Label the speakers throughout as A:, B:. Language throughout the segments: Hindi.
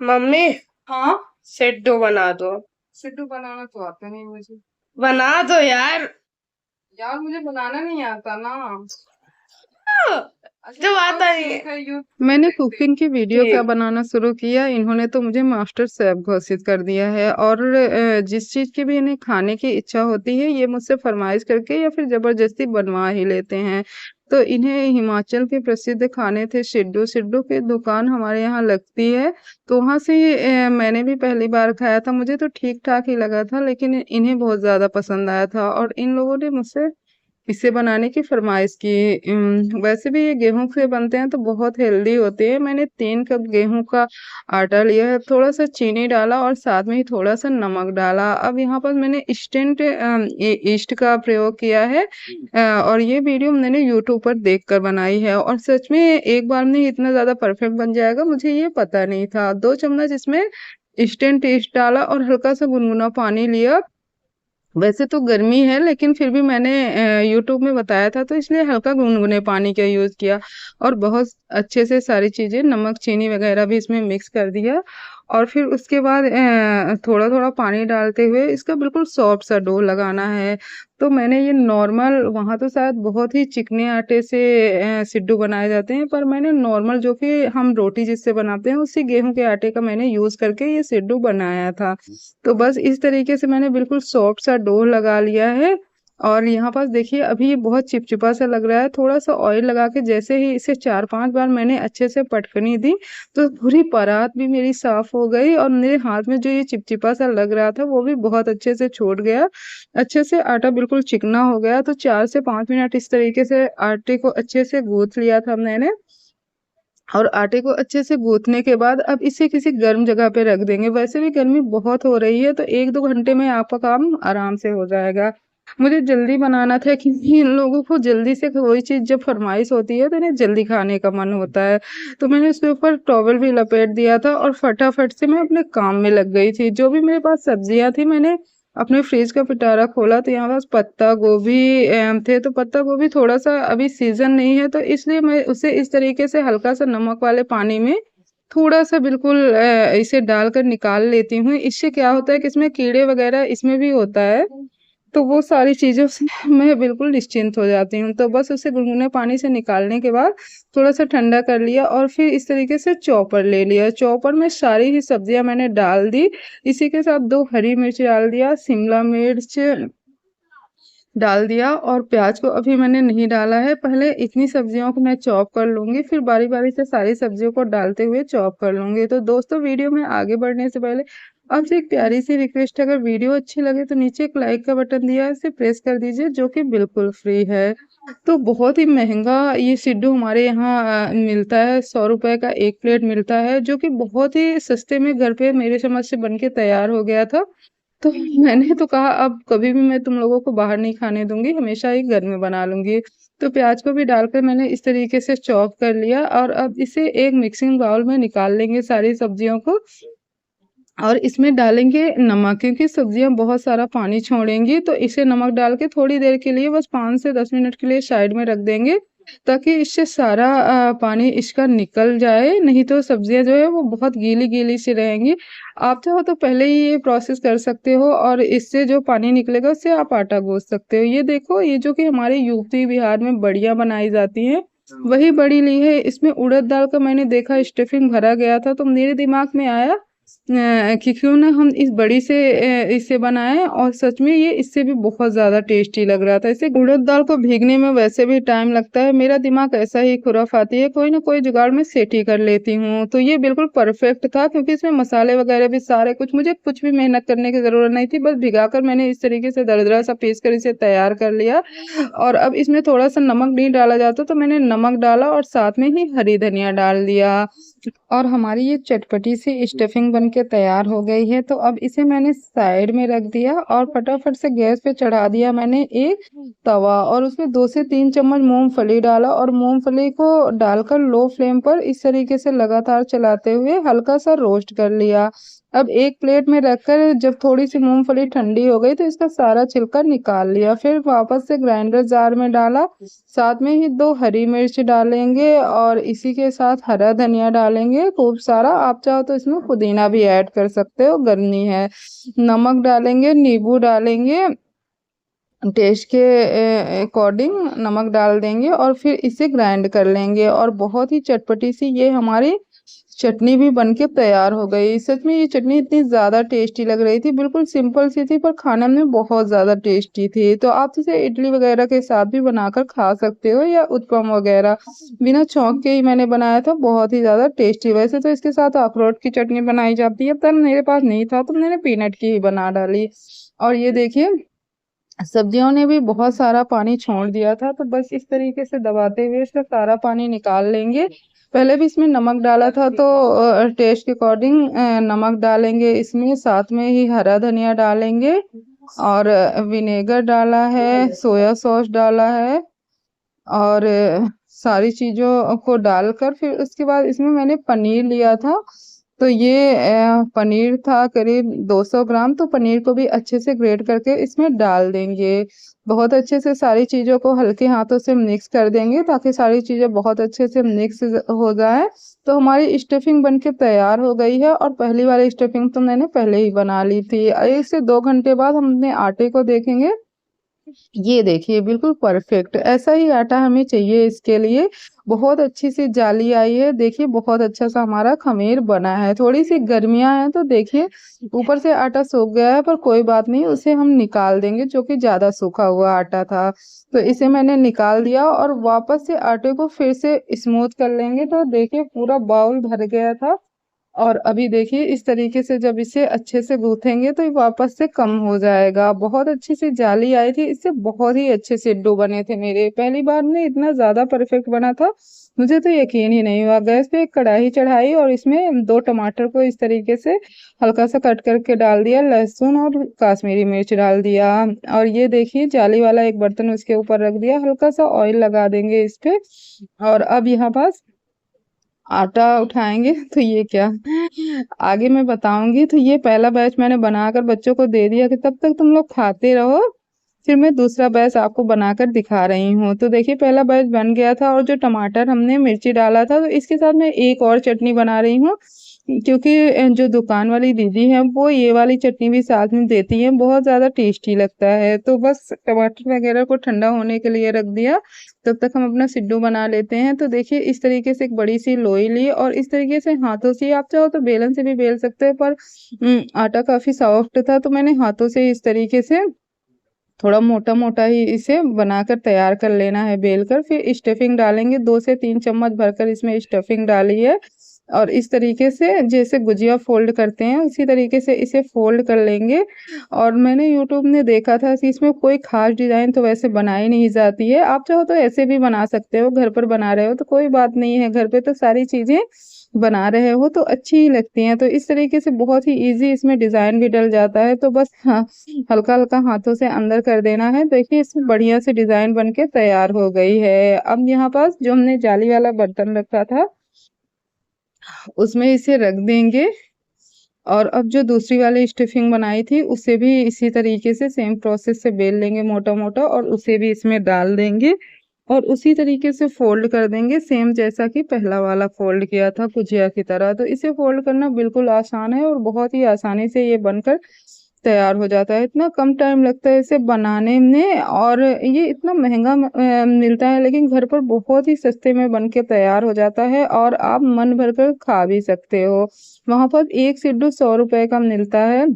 A: मम्मी
B: हाँ।
A: सिड्डू बना दो।
B: सिड्डू बनाना तो आता नहीं मुझे।
A: बना दो यार।
B: यार मुझे बनाना नहीं आता ना। अच्छा
A: जब
B: चलो
A: आता नहीं है।
B: ठीक है, यू मैंने कुकिंग की वीडियो क्या
A: ठीक।
B: बनाना शुरू किया, इन्होंने तो मुझे मास्टर शेफ घोषित कर दिया है। और जिस चीज की भी इन्हें खाने की इच्छा होती है ये मुझसे फरमाइश करके या फिर जबरदस्ती बनवा ही लेते हैं। तो इन्हें हिमाचल के प्रसिद्ध खाने थे सिड्डू। सिड्डू की दुकान हमारे यहाँ लगती है, तो वहां से मैंने भी पहली बार खाया था। मुझे तो ठीक ठाक ही लगा था, लेकिन इन्हें बहुत ज्यादा पसंद आया था और इन लोगों ने मुझसे इसे बनाने की फरमाइश की। वैसे भी ये गेहूं से बनते हैं तो बहुत हेल्दी होते हैं। मैंने 3 कप गेहूं का आटा लिया है, थोड़ा सा चीनी डाला और साथ में ही थोड़ा सा नमक डाला। अब यहाँ पर मैंने इंस्टेंट ईस्ट का प्रयोग किया है। और ये वीडियो मैंने यूट्यूब पर देख कर बनाई है और सच में एक बार में इतना ज्यादा परफेक्ट बन जाएगा मुझे ये पता नहीं था। 2 चम्मच इसमें इंस्टेंट ईस्ट डाला और हल्का सा गुनगुना पानी लिया। वैसे तो गर्मी है लेकिन फिर भी मैंने यूट्यूब में बताया था तो इसलिए हल्का गुनगुने पानी का यूज किया। और बहुत अच्छे से सारी चीजें नमक चीनी वगैरह भी इसमें मिक्स कर दिया। और फिर उसके बाद थोड़ा थोड़ा पानी डालते हुए इसका बिल्कुल सॉफ्ट सा डो लगाना है। तो मैंने ये नॉर्मल, वहाँ तो शायद बहुत ही चिकने आटे से सिड्डू बनाए जाते हैं, पर मैंने नॉर्मल जो कि हम रोटी जिससे बनाते हैं उसी गेहूं के आटे का मैंने यूज करके ये सिड्डू बनाया था। तो बस इस तरीके से मैंने बिल्कुल सॉफ्ट सा डो लगा लिया है। और यहाँ पास देखिए अभी ये बहुत चिपचिपा सा लग रहा है। थोड़ा सा ऑयल लगा के जैसे ही इसे 4-5 बार मैंने अच्छे से पटकनी दी तो पूरी परात भी मेरी साफ हो गई और मेरे हाथ में जो ये चिपचिपा सा लग रहा था वो भी बहुत अच्छे से छूट गया। अच्छे से आटा बिल्कुल चिकना हो गया। तो 4 से 5 मिनट इस तरीके से आटे को अच्छे से गूंथ लिया था मैंने। और आटे को अच्छे से गूंथने के बाद अब इसे किसी गर्म जगह पे रख देंगे। वैसे भी गर्मी बहुत हो रही है तो 1-2 घंटे में आपका काम आराम से हो जाएगा। मुझे जल्दी बनाना था क्योंकि इन लोगों को जल्दी से कोई चीज जब फरमाइश होती है तो इन्हें जल्दी खाने का मन होता है। तो मैंने उसके ऊपर टॉवल भी लपेट दिया था और फटाफट से मैं अपने काम में लग गई थी। जो भी मेरे पास सब्जियां थी मैंने अपने फ्रिज का पिटारा खोला तो यहाँ पास पत्ता गोभी थे। तो पत्ता गोभी थोड़ा सा अभी सीजन नहीं है तो इसलिए मैं उसे इस तरीके से हल्का सा नमक वाले पानी में थोड़ा सा बिल्कुल इसे डालकर निकाल लेती हूँ। इससे क्या होता है कि इसमें कीड़े वगैरह इसमें भी होता है, तो वो सारी चीज़ों से मैं बिल्कुल निश्चिंत हो जाती हूँ। तो बस उसे गुनगुने पानी से निकालने के बाद थोड़ा-सा ठंडा कर लिया और फिर इस तरीके से चॉपर ले लिया। चॉपर में सारी ही सब्जियाँ मैंने डाल दी। इसी के साथ 2 हरी मिर्च डाल दिया, शिमला मिर्च डाल दिया और प्याज को अभी मैंने नहीं डाला है। पहले इतनी सब्जियों को मैं चॉप कर लूँगी, फिर बारी-बारी से सारी सब्जियों को डालते हुए चॉप कर लूँगी। तो दोस्तों वीडियो में आगे बढ़ने से पहले आपसे एक प्यारी सी रिक्वेस्ट है, अगर वीडियो अच्छी लगे तो नीचे एक लाइक का बटन दिया है इसे प्रेस कर दीजिए जो कि बिल्कुल फ्री है। तो बहुत ही महँगा ये सिड्डू हमारे यहाँ मिलता है, ₹100 का 1 प्लेट मिलता है जो कि बहुत ही सस्ते में घर पे मेरे समझ से बन के तैयार हो गया था। तो मैंने तो कहा अब कभी भी मैं तुम लोगों को बाहर नहीं खाने दूँगी, हमेशा ही घर में बना लूँगी। तो प्याज को भी डालकर मैंने इस तरीके से चॉप कर लिया और अब इसे एक मिक्सिंग बाउल में निकाल लेंगे सारी सब्जियों को। और इसमें डालेंगे नमक, क्योंकि सब्जियां बहुत सारा पानी छोड़ेंगी तो इसे नमक डाल के थोड़ी देर के लिए बस 5 से 10 मिनट के लिए साइड में रख देंगे ताकि इससे सारा पानी इसका निकल जाए। नहीं तो सब्जियां जो है वो बहुत गीली गीली सी रहेंगी। आप चाहो तो पहले ही ये प्रोसेस कर सकते हो और इससे जो पानी निकलेगा उससे आप आटा गूंथ सकते हो। ये देखो ये जो कि हमारे यूपी बिहार में बड़ियां बनाई जाती हैं वही बड़ी ली है। इसमें उड़द दाल का मैंने देखा स्टफिंग भरा गया था तो मेरे दिमाग में आया कि क्यों ना हम इस बड़ी से इसे बनाएं। और सच में ये इससे भी बहुत ज़्यादा टेस्टी लग रहा था। इसे उड़द दाल को भीगने में वैसे भी टाइम लगता है, मेरा दिमाग ऐसा ही खुराफाती है, कोई ना कोई जुगाड़ में सेट ही कर लेती हूँ। तो ये बिल्कुल परफेक्ट था क्योंकि इसमें मसाले वगैरह भी सारे कुछ, मुझे कुछ भी मेहनत करने की ज़रूरत नहीं थी। बस भिगाकर मैंने इस तरीके से दरदरा सा पीस कर इसे तैयार कर लिया। और अब इसमें थोड़ा सा नमक नहीं डाला जाता तो मैंने नमक डाला और साथ में ही हरी धनिया डाल दिया। और हमारी ये चटपटी सी स्टफिंग बन के तैयार हो गई है। तो अब इसे मैंने साइड में रख दिया और फटाफट से गैस पे चढ़ा दिया मैंने एक तवा और उसमें 2 से 3 चम्मच मूंगफली डाला और मूंगफली को डालकर लो फ्लेम पर इस तरीके से लगातार चलाते हुए हल्का सा रोस्ट कर लिया। अब एक प्लेट में रखकर जब थोड़ी सी मूंगफली ठंडी हो गई तो इसका सारा छिलका निकाल लिया, फिर वापस से ग्राइंडर जार में डाला। साथ में ही 2 हरी मिर्च डालेंगे और इसी के साथ हरा धनिया डालेंगे खूब सारा। आप चाहो तो इसमें पुदीना भी ऐड कर सकते हो, गर्मी है। नमक डालेंगे, नींबू डालेंगे, टेस्ट के अकॉर्डिंग नमक डाल देंगे और फिर इसे ग्राइंड कर लेंगे और बहुत ही चटपटी सी ये हमारी चटनी भी बनके तैयार हो गई। सच में ये चटनी इतनी ज़्यादा टेस्टी लग रही थी, बिल्कुल सिंपल सी थी पर खाने में बहुत ज़्यादा टेस्टी थी। तो आप इसे इडली वगैरह के साथ भी बनाकर खा सकते हो या उत्पम वगैरह। बिना छौंक के ही मैंने बनाया था, बहुत ही ज़्यादा टेस्टी। वैसे तो इसके साथ अखरोट की चटनी बनाई जाती है, पर मेरे पास नहीं था तो मैंने पीनट की ही बना डाली। और ये देखिए सब्जियों ने भी बहुत सारा पानी छोड़ दिया था, तो बस इस तरीके से दबाते हुए इसका सारा पानी निकाल लेंगे। पहले भी इसमें नमक डाला था तो टेस्ट के अकॉर्डिंग नमक डालेंगे इसमें, साथ में ही हरा धनिया डालेंगे और विनेगर डाला है, सोया सॉस डाला है और सारी चीज़ों को डालकर फिर उसके बाद इसमें मैंने पनीर लिया था। तो ये पनीर था करीब 200 ग्राम, तो पनीर को भी अच्छे से ग्रेट करके इसमें डाल देंगे। बहुत अच्छे से सारी चीज़ों को हल्के हाथों से मिक्स कर देंगे ताकि सारी चीज़ें बहुत अच्छे से मिक्स हो जाए। तो हमारी स्टफिंग बनके तैयार हो गई है और पहली वाली स्टफिंग तो मैंने पहले ही बना ली थी। 1 से 2 घंटे बाद हम अपने आटे को देखेंगे। ये देखिए बिल्कुल परफेक्ट ऐसा ही आटा हमें चाहिए इसके लिए। बहुत अच्छी सी जाली आई है, देखिए बहुत अच्छा सा हमारा खमीर बना है। थोड़ी सी गर्मियां हैं तो देखिए ऊपर से आटा सूख गया है, पर कोई बात नहीं, उसे हम निकाल देंगे जो कि ज्यादा सूखा हुआ आटा था। तो इसे मैंने निकाल दिया और वापस से आटे को फिर से स्मूथ कर लेंगे। तो देखिए पूरा बाउल भर गया था और अभी देखिए इस तरीके से जब इसे अच्छे से गूथेंगे तो ये वापस से कम हो जाएगा। बहुत अच्छी सी जाली आई थी, इससे बहुत ही अच्छे से डो बने थे मेरे। पहली बार में इतना ज्यादा परफेक्ट बना था, मुझे तो यकीन ही नहीं हुआ। गैस पे एक कढ़ाई चढ़ाई और इसमें 2 टमाटर को इस तरीके से हल्का सा कट करके डाल दिया, लहसुन और कश्मीरी मिर्च डाल दिया और ये देखिए जाली वाला एक बर्तन उसके ऊपर रख दिया, हल्का सा ऑयल लगा देंगे इस पे। और अब यहाँ पास आटा उठाएंगे तो ये क्या आगे मैं बताऊंगी। तो ये पहला बैच मैंने बनाकर बच्चों को दे दिया कि तब तक तुम लोग खाते रहो, फिर मैं दूसरा बैच आपको बनाकर दिखा रही हूँ। तो देखिए पहला बैच बन गया था और जो टमाटर हमने मिर्ची डाला था तो इसके साथ मैं एक और चटनी बना रही हूँ, क्योंकि जो दुकान वाली दीदी है वो ये वाली चटनी भी साथ में देती है, बहुत ज़्यादा टेस्टी लगता है। तो बस टमाटर वगैरह को ठंडा होने के लिए रख दिया, तब तक हम अपना सिड्डू बना लेते हैं। तो देखिए इस तरीके से एक बड़ी सी लोई ली और इस तरीके से हाथों से, आप चाहो तो बेलन से भी बेल सकते हैं, पर आटा काफ़ी सॉफ्ट था तो मैंने हाथों से इस तरीके से थोड़ा मोटा मोटा ही इसे बनाकर तैयार कर लेना है बेल कर। फिर स्टफिंग डालेंगे, 2 से 3 चम्मच भरकर इसमें स्टफिंग डाली है और इस तरीके से जैसे गुजिया फोल्ड करते हैं उसी तरीके से इसे फोल्ड कर लेंगे। और मैंने यूट्यूब में देखा था कि इसमें कोई खास डिज़ाइन तो वैसे बनाई नहीं जाती है, आप चाहो तो ऐसे भी बना सकते हो। घर पर बना रहे हो तो कोई बात नहीं है, घर पे तो सारी चीज़ें बना रहे हो तो अच्छी ही लगती हैं। तो इस तरीके से बहुत ही इजी इसमें डिज़ाइन भी डल जाता है, तो बस हाँ हल्का हल्का हाथों से अंदर कर देना है। देखिए इसमें बढ़िया से डिज़ाइन बन के तैयार हो गई है। अब यहाँ पास जो हमने जाली वाला बर्तन रखा था उसमें इसे रख देंगे और अब जो दूसरी वाली स्टफिंग बनाई थी उसे भी इसी तरीके से सेम प्रोसेस से बेल लेंगे मोटा मोटा और उसे भी इसमें डाल देंगे और उसी तरीके से फोल्ड कर देंगे, सेम जैसा कि पहला वाला फोल्ड किया था गुजिया की तरह। तो इसे फोल्ड करना बिल्कुल आसान है और बहुत ही आसानी से ये बनकर तैयार हो जाता है। इतना कम टाइम लगता है इसे बनाने में और ये इतना महंगा मिलता है, लेकिन घर पर बहुत ही सस्ते में बन के तैयार हो जाता है और आप मन भर कर खा भी सकते हो। वहाँ पर एक सिड्डू 100 रुपए का मिलता है।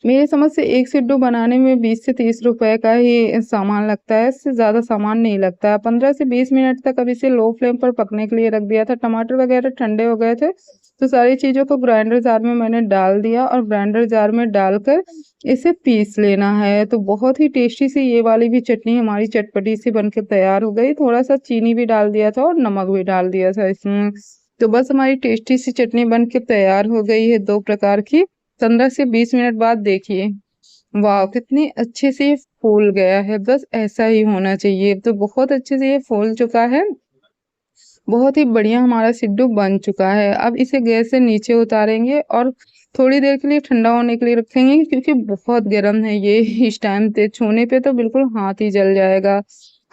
B: मेरी समझ से एक सिड्डू बनाने में 20 से 30 रुपए का ही सामान लगता है, इससे ज़्यादा सामान नहीं लगता है। 15 से 20 मिनट तक अब इसे लो फ्लेम पर पकने के लिए रख दिया था। टमाटर वगैरह ठंडे हो गए थे तो सारी चीज़ों को ग्राइंडर जार में मैंने डाल दिया और ग्राइंडर जार में डालकर इसे पीस लेना है। तो बहुत ही टेस्टी सी ये वाली भी चटनी हमारी चटपटी सी बनकर तैयार हो गई। थोड़ा सा चीनी भी डाल दिया था और नमक भी डाल दिया था इसमें। तो बस हमारी टेस्टी सी चटनी बन के तैयार हो गई है 2 प्रकार की। 15 से 20 मिनट बाद देखिए वाह कितनी अच्छे से ये फूल गया है, बस ऐसा ही होना चाहिए। तो बहुत अच्छे से ये फूल चुका है बहुत ही बढ़िया हमारा सिड्डू बन चुका है। अब इसे गैस से नीचे उतारेंगे और थोड़ी देर के लिए ठंडा होने के लिए रखेंगे, क्योंकि बहुत गर्म है ये। इस टाइम पे छूने पे तो बिल्कुल हाथ ही जल जाएगा।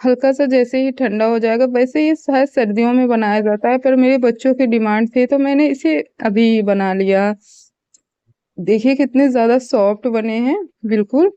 B: हल्का सा जैसे ही ठंडा हो जाएगा, वैसे ये शायद सर्दियों में बनाया जाता है, पर मेरे बच्चों की डिमांड थी तो मैंने इसे अभी बना लिया। देखिए कितने ज़्यादा सॉफ्ट बने हैं, बिल्कुल।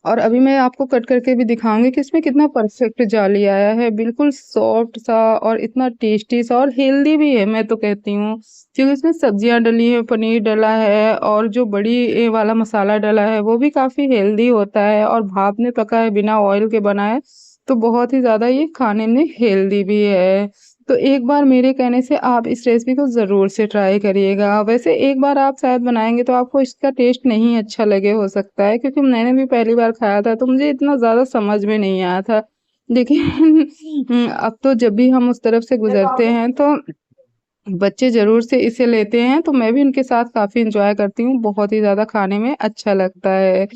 B: और अभी मैं आपको कट करके भी दिखाऊंगी कि इसमें कितना परफेक्ट जाली आया है, बिल्कुल सॉफ्ट सा और इतना टेस्टी सा, और हेल्दी भी है मैं तो कहती हूँ, क्योंकि इसमें सब्जियां डली है, पनीर डला है, और जो बड़ी वाला मसाला डला है वो भी काफी हेल्दी होता है, और भाप में पका है, बिना ऑयल के बना है, तो बहुत ही ज्यादा ये खाने में हेल्दी भी है। तो एक बार मेरे कहने से आप इस रेसिपी को ज़रूर से ट्राई करिएगा। वैसे एक बार आप शायद बनाएँगे तो आपको इसका टेस्ट नहीं अच्छा लगे, हो सकता है, क्योंकि मैंने भी पहली बार खाया था तो मुझे इतना ज़्यादा समझ में नहीं आया था। लेकिन अब तो जब भी हम उस तरफ से गुज़रते हैं तो बच्चे ज़रूर से इसे लेते हैं, तो मैं भी उनके साथ काफ़ी एन्जॉय करती हूँ, बहुत ही ज़्यादा खाने में अच्छा लगता है।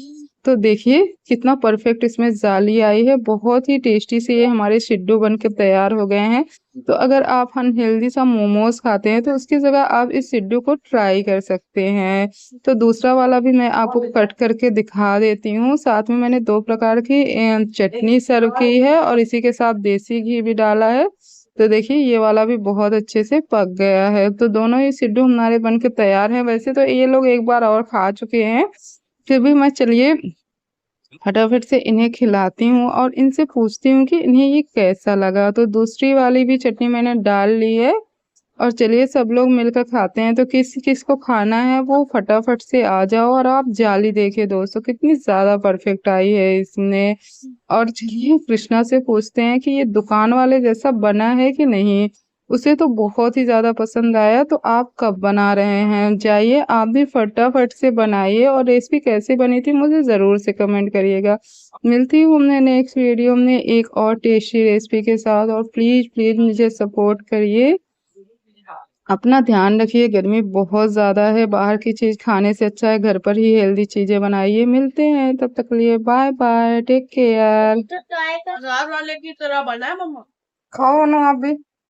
B: तो देखिए कितना परफ़ेक्ट इसमें जाली आई है, बहुत ही टेस्टी से ये हमारे सिड्डू बन के तैयार हो गए हैं। तो अगर आप अनहेल्दी सा मोमोज़ खाते हैं तो उसकी जगह आप इस सिड्डू को ट्राई कर सकते हैं। तो दूसरा वाला भी मैं आपको कट करके दिखा देती हूँ, साथ में मैंने 2 प्रकार की चटनी सर्व की है और इसी के साथ देसी घी भी डाला है। तो देखिए ये वाला भी बहुत अच्छे से पक गया है। तो दोनों ही सिड्डू हमारे बन के तैयार हैं। वैसे तो ये लोग एक बार और खा चुके हैं, फिर भी मैं चलिए फटाफट से इन्हें खिलाती हूँ और इनसे पूछती हूँ कि इन्हें ये कैसा लगा। तो दूसरी वाली भी चटनी मैंने डाल ली है और चलिए सब लोग मिलकर खाते हैं। तो किस-किस को खाना है वो फटाफट से आ जाओ। और आप जाली देखिए दोस्तों कितनी ज़्यादा परफेक्ट आई है इसमें। और चलिए कृष्णा से पूछते हैं कि ये दुकान वाले जैसा बना है कि नहीं? उसे तो बहुत ही ज़्यादा पसंद आया, तो आप कब बना रहे हैं? जाइए आप भी फटाफट से बनाइए और रेसिपी कैसी बनी थी मुझे ज़रूर से कमेंट करिएगा। मिलती हूँ मैं नेक्स्ट वीडियो में एक और टेस्टी रेसिपी के साथ, और प्लीज़ मुझे सपोर्ट करिए। अपना ध्यान रखिए, गर्मी बहुत ज़्यादा है, बाहर की चीज़ खाने से अच्छा है घर पर ही हेल्दी चीज़ें बनाइए। मिलते हैं तब तक के लिए बाय-बाय, टेक केयर।
A: बाजार वाले की तरह बना है मम्मा।
B: खाओ ना आप भी।